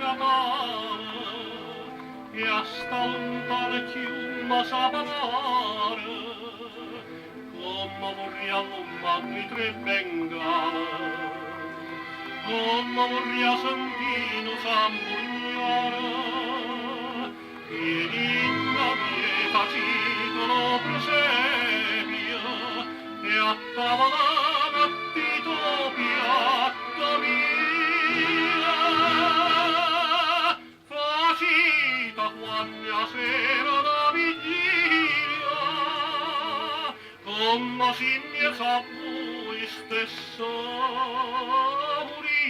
scappare e hasta lontana chiusa a parlare come vorria l'umano tre bengala come vorria sentire s'ammugnare vieni da me facitolo presepio e a tavola Topia mia facita quando sera la vigilia come si mi sa voi stesso morì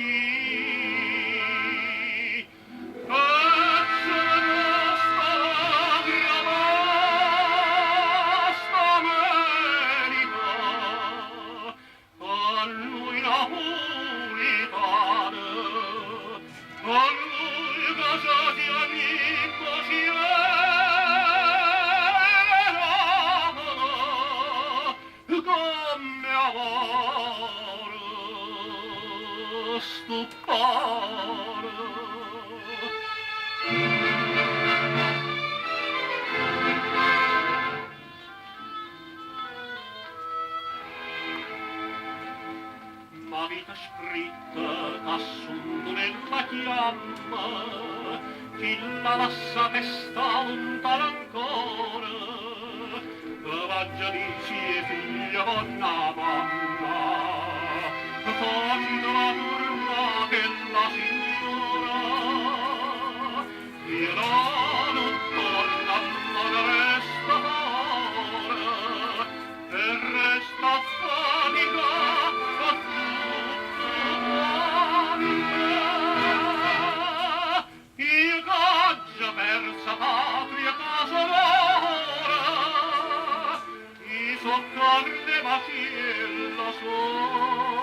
la vita scritta assunto nella chiamma chi la bassa testa lontana ancora vaggia dici e figlia buona mamma facito la turma che la signora io non torna ma resta fora e resta fatica persa patria casa d'ora i soccorre ma chi la so